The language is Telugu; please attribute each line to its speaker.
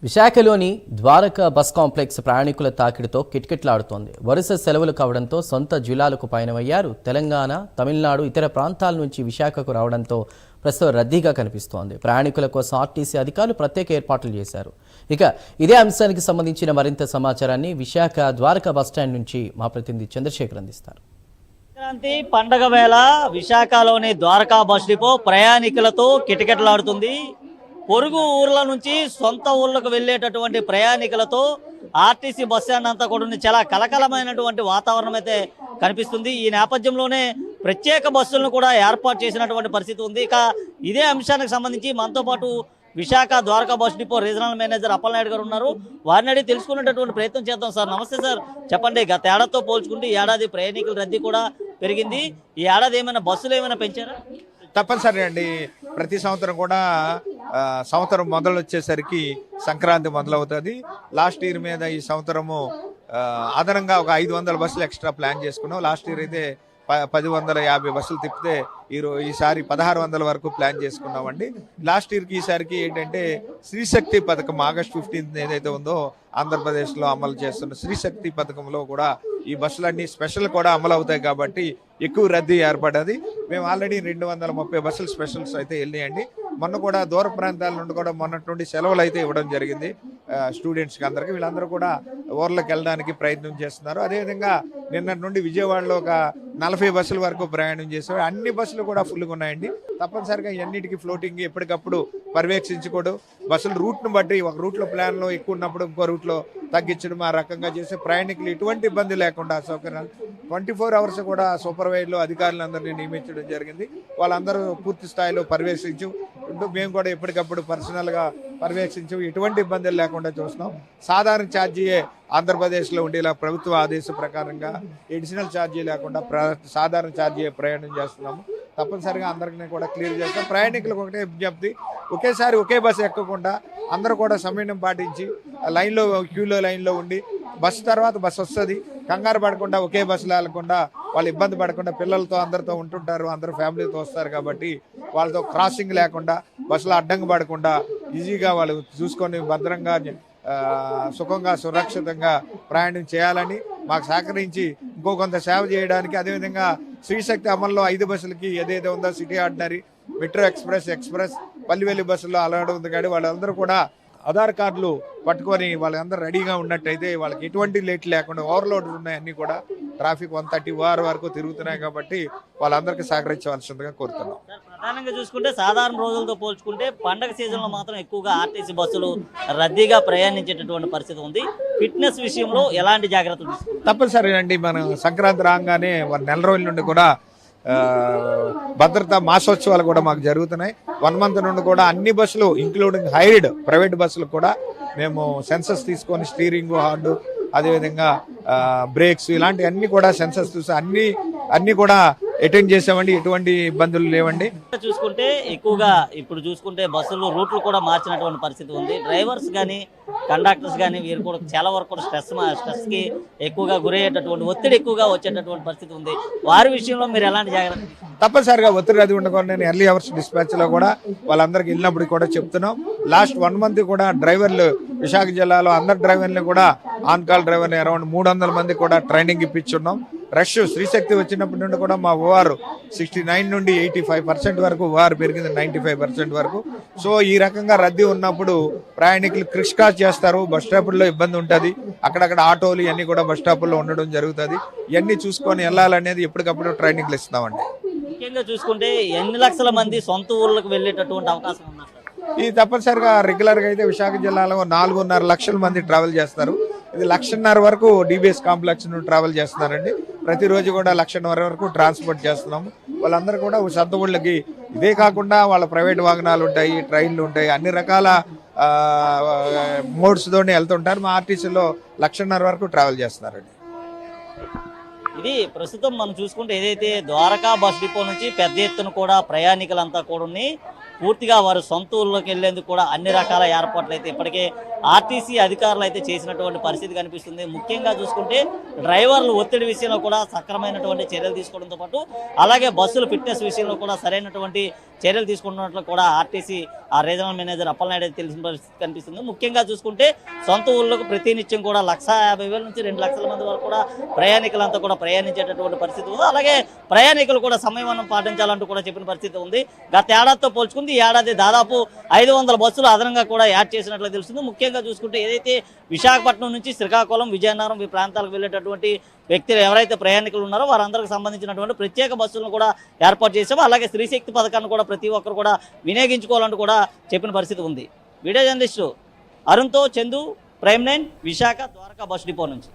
Speaker 1: విశాఖలోని ద్వారకా బస్ కాంప్లెక్స్ ప్రయాణికుల తాకిడితో కిటకిటలాడుతోంది. వరుస సెలవులు కావడంతో సొంత జిల్లాలకు పయనమయ్యారు. తెలంగాణ, తమిళనాడు, ఇతర ప్రాంతాల నుంచి విశాఖకు రావడంతో ప్రస్తుతం రద్దీగా కనిపిస్తోంది. ప్రయాణికుల కోసం ఆర్టీసీ అధికారులు ప్రత్యేక ఏర్పాట్లు చేశారు. ఇక ఇదే అంశానికి సంబంధించిన మరింత సమాచారాన్ని విశాఖ ద్వారకా బస్టాండ్ నుంచి మా ప్రతినిధి చంద్రశేఖర్ అందిస్తారు.
Speaker 2: సంక్రాంతి పండగ వేళ విశాఖలోని ద్వారకా బస్ డిపో ప్రయాణికులతో కిటకిటలాడుతుంది. పొరుగు ఊర్ల నుంచి సొంత ఊర్లకు వెళ్ళేటటువంటి ప్రయాణికులతో ఆర్టీసీ బస్ స్టాండ్ అంతా కూడా చాలా కలకలమైనటువంటి వాతావరణం అయితే కనిపిస్తుంది. ఈ నేపథ్యంలోనే ప్రత్యేక బస్సులను కూడా ఏర్పాటు చేసినటువంటి పరిస్థితి ఉంది. ఇక ఇదే అంశానికి సంబంధించి మనతో పాటు Visakha Dwaraka bus depot regional manager Appalanaidu గారు ఉన్నారు. వారిని అడిగి తెలుసుకునేటటువంటి ప్రయత్నం చేద్దాం. సార్ నమస్తే సార్, చెప్పండి, గత ఏడాదితో పోల్చుకుంటే ఈ ఏడాది ప్రయాణికుల రద్దీ కూడా పెరిగింది. ఈ ఏడాది ఏమైనా బస్సులు ఏమైనా పెంచారా?
Speaker 3: తప్పనిసరి అండి. ప్రతి సంవత్సరం కూడా సంవత్సరం మొదలు వచ్చేసరికి సంక్రాంతి మొదలవుతుంది. లాస్ట్ ఇయర్ మీద ఈ సంవత్సరము అదనంగా ఒక 500 బస్సులు ఎక్స్ట్రా ప్లాన్ చేసుకున్నాం. లాస్ట్ ఇయర్ అయితే 1050 బస్సులు తిప్పితే ఈసారి 1600 వరకు ప్లాన్ చేసుకున్నామండి. లాస్ట్ ఇయర్కి ఈసారికి ఏంటంటే శ్రీశక్తి పథకం ఆగస్ట్ 15 ఏదైతే ఉందో ఆంధ్రప్రదేశ్లో అమలు చేస్తున్న శ్రీశక్తి పథకంలో కూడా ఈ బస్సులన్నీ స్పెషల్ కూడా అమలు అవుతాయి కాబట్టి ఎక్కువ రద్దీ ఏర్పడ్డది. మేము ఆల్రెడీ 230 బస్సులు స్పెషల్స్ అయితే వెళ్ళినాయండి. మొన్న కూడా దూర ప్రాంతాల నుండి కూడా మొన్నటి నుండి సెలవులు అయితే ఇవ్వడం జరిగింది స్టూడెంట్స్కి అందరికీ. వీళ్ళందరూ కూడా ఊర్లోకి వెళ్ళడానికి ప్రయత్నం చేస్తున్నారు. అదేవిధంగా నిన్నటి నుండి విజయవాడలో ఒక 40 బస్సుల వరకు ప్రయాణం చేశారు. అన్ని బస్సులు కూడా ఫుల్గా ఉన్నాయండి. తప్పనిసరిగా అన్నిటికీ ఫ్లోటింగ్ ఎప్పటికప్పుడు పర్యవేక్షించుకోవడం, బస్సుల రూట్ను బట్టి ఒక రూట్లో ప్లాన్లో ఎక్కువ ఉన్నప్పుడు ఇంకో రూట్లో తగ్గించడం, ఆ రకంగా చేసే ప్రయాణికులు ఎటువంటి ఇబ్బంది లేకుండా సౌకర్యాలు 24 అవర్స్ కూడా సూపర్వైజర్లు అధికారులందరినీ నియమించడం జరిగింది. వాళ్ళందరూ పూర్తి స్థాయిలో పర్యవేక్షించు మేము కూడా ఎప్పటికప్పుడు పర్సనల్గా పర్యవేక్షించు ఎటువంటి ఇబ్బందులు లేకుండా చూస్తున్నాం. సాధారణ ఛార్జీయే ఆంధ్రప్రదేశ్లో ఉండేలా ప్రభుత్వ ఆదేశం ప్రకారంగా ఎడిషనల్ ఛార్జీ లేకుండా సాధారణ ఛార్జీ ప్రయాణం చేస్తున్నాము. తప్పనిసరిగా అందరికీ కూడా క్లియర్ చేస్తాం. ప్రయాణికులకు ఒకటే విజ్ఞప్తి, ఒకేసారి ఒకే బస్సు ఎక్కకుండా అందరూ కూడా సమన్వయం పాటించి క్యూలో లైన్లో ఉండి బస్సు తర్వాత బస్సు వస్తుంది కంగారు పడకుండా ఒకే బస్సులో వెళ్ళకుండా వాళ్ళు ఇబ్బంది పడకుండా పిల్లలతో అందరితో ఉంటుంటారు, అందరూ ఫ్యామిలీతో వస్తారు కాబట్టి వాళ్ళతో క్రాసింగ్ లేకుండా బస్సులో అడ్డంగా పడకుండా ఈజీగా వాళ్ళు చూసుకొని భద్రంగా సుఖంగా సురక్షితంగా ప్రయాణం చేయాలని మాకు సహకరించి ఇంకో కొంత సేవ చేయడానికి, అదేవిధంగా శ్రీశక్తి అమల్లో 5 బస్సులకి ఏదైతే ఉందో సిటీ ఆర్డినరీ, మెట్రో ఎక్స్ప్రెస్, పల్లివెల్లి బస్సుల్లో అలవాటు ఉంది కానీ వాళ్ళందరూ కూడా ఆధార్ కార్డులు పట్టుకొని వాళ్ళందరూ రెడీగా ఉన్నట్టయితే వాళ్ళకి ఎటువంటి లేట్ లేకుండా ఓవర్లోడ్ ఉన్నాయి అన్నీ కూడా ట్రాఫిక్ 130 వరకు తిరుగుతున్నాయి కాబట్టి వాళ్ళందరికీ సహకరించవలసిందిగా కోరుతున్నాం.
Speaker 2: ప్రధానంగా చూసుకుంటే సాధారణ రోజులతో పోల్చుకుంటే పండగ సీజన్లో మాత్రం ఎక్కువగా ఆర్టీసీ బస్సులు రద్దీగా ప్రయాణించేటటువంటి పరిస్థితి ఉంది. ఫిట్నెస్ విషయంలో ఎలాంటి జాగ్రత్తలు తీసుకుంటారు?
Speaker 3: తప్పనిసరి అండి. మన సంక్రాంతి రాగానే 1 నెల రోజుల నుండి కూడా భద్రతా మాసోత్సవాలు కూడా మాకు జరుగుతున్నాయి. 1 మంత్ నుండి కూడా అన్ని బస్సులు ఇంక్లూడింగ్ హైర్డ్ ప్రైవేట్ బస్సులు కూడా మేము సెన్సస్ తీసుకొని స్టీరింగ్ హార్డు అదేవిధంగా బ్రేక్స్ ఇలాంటి అన్ని కూడా సెన్సస్ చూసి అన్ని కూడా అటెండ్ చేసామండి. ఎటువంటి ఇబ్బందులు లేవండి.
Speaker 2: చూసుకుంటే ఎక్కువగా ఇప్పుడు చూసుకుంటే బస్సులు రూట్లు కూడా మార్చినటువంటి పరిస్థితి ఉంది. డ్రైవర్స్ కానీ కండక్టర్స్ కానీ వీరు కూడా చాలా వరకు కూడా స్ట్రెస్కి ఎక్కువగా గురయ్యేటటువంటి ఒత్తిడి ఎక్కువగా వచ్చేటటువంటి పరిస్థితి ఉంది. వారి విషయంలో మీరు ఎలాంటి జాగ్రత్త?
Speaker 3: తప్పనిసరిగా ఒత్తిడి అది ఉండకుండా నేను ఎర్లీ అవర్స్ డిస్పాచ్లో కూడా వాళ్ళందరికీ వెళ్ళినప్పుడు కూడా చెప్తున్నాం. లాస్ట్ 1 మంత్ కూడా డ్రైవర్లు విశాఖ జిల్లాలో అందరు డ్రైవర్లు కూడా ఆన్ కాల్ డ్రైవర్ని అరౌండ్ 300 మంది కూడా ట్రైనింగ్ ఇప్పించున్నాం. రష్ శ్రీశక్తి వచ్చినప్పటి నుండి కూడా మా ఓఆర్ 69 నుండి 85% వరకు, ఓఆర్ పెరిగింది 95% వరకు. సో ఈ రకంగా రద్దీ ఉన్నప్పుడు ప్రయాణికులు క్రిష్కాస్ చేస్తారు. బస్ స్టాపుల్లో ఇబ్బంది ఉంటుంది. అక్కడక్కడ ఆటోలు ఇవన్నీ కూడా బస్ స్టాపుల్లో ఉండడం జరుగుతుంది. ఇవన్నీ చూసుకొని వెళ్ళాలనేది ఎప్పటికప్పుడు ట్రైనింగ్లు ఇస్తున్నామండి.
Speaker 2: ముఖ్యంగా చూసుకుంటే ఎన్ని లక్షల మంది సొంత ఊర్లకు వెళ్ళేటటువంటి అవకాశం ఉన్నారు?
Speaker 3: ఇది తప్పనిసరిగా రెగ్యులర్గా అయితే విశాఖ జిల్లాలో 4.5 లక్షల మంది ట్రావెల్ చేస్తారు. ఇది 1.5 వరకు డిబిఎస్ కాంప్లెక్స్ నుండి ట్రావెల్ చేస్తున్నారండి. ప్రతిరోజు కూడా 1.5 వరకు ట్రాన్స్పోర్ట్ చేస్తున్నాము. వాళ్ళందరూ కూడా సొంత ఊళ్ళకి, ఇదే కాకుండా వాళ్ళ ప్రైవేట్ వాహనాలు ఉంటాయి, ట్రైన్లు ఉంటాయి, అన్ని రకాల మోడ్స్తోనే వెళ్తుంటారు. మా ఆర్టీసీలో 1.5 వరకు ట్రావెల్ చేస్తున్నారండి.
Speaker 2: ఇది ప్రస్తుతం మనం చూసుకుంటే ఏదైతే ద్వారకా బస్ డిపో నుంచి పెద్ద ఎత్తున కూడా ప్రయాణికులంతా కూడా పూర్తిగా వారు సొంత ఊళ్ళోకి వెళ్లేందుకు కూడా అన్ని రకాల ఏర్పాట్లు అయితే ఇప్పటికే ఆర్టీసీ అధికారులు అయితే చేసినటువంటి పరిస్థితి కనిపిస్తుంది. ముఖ్యంగా చూసుకుంటే డ్రైవర్లు ఒత్తిడి విషయంలో కూడా సక్రమైనటువంటి చర్యలు తీసుకోవడంతో పాటు అలాగే బస్సుల ఫిట్నెస్ విషయంలో కూడా సరైనటువంటి చర్యలు తీసుకుంటున్నట్లు కూడా ఆర్టీసీ ఆ రీజనల్ మేనేజర్ అప్పలనాయుడు తెలిసిన పరిస్థితి కనిపిస్తుంది. ముఖ్యంగా చూసుకుంటే సొంత ఊళ్ళకు ప్రతినిత్యం కూడా 150,000 నుంచి 2 లక్షల మంది వరకు కూడా ప్రయాణికులంతా కూడా ప్రయాణించేటటువంటి పరిస్థితి ఉంది. అలాగే ప్రయాణికులు కూడా సంయమనం పాటించాలంటూ కూడా చెప్పిన పరిస్థితి ఉంది. గత ఏడాదితో పోల్చుకుంది ఈ ఏడాది దాదాపు 500 బస్సులు అదనంగా కూడా యాడ్ చేసినట్లు తెలుస్తుంది. ముఖ్యంగా చూసుకుంటే ఏదైతే విశాఖపట్నం నుంచి శ్రీకాకుళం, విజయనగరం ఈ ప్రాంతాలకు వెళ్ళేటటువంటి వ్యక్తులు ఎవరైతే ప్రయాణికులు ఉన్నారో వారందరికి సంబంధించినటువంటి ప్రత్యేక బస్సులను కూడా ఏర్పాటు చేసాము. అలాగే స్త్రీశక్తి పథకాన్ని కూడా ప్రతి ఒక్కరు కూడా వినియోగించుకోవాలంటూ కూడా చెప్పిన పరిస్థితి ఉంది. వీడియో జర్నలిస్టు అరుణ్తో Chandu, prime 9 Visakha Dwaraka bus depot నుంచి.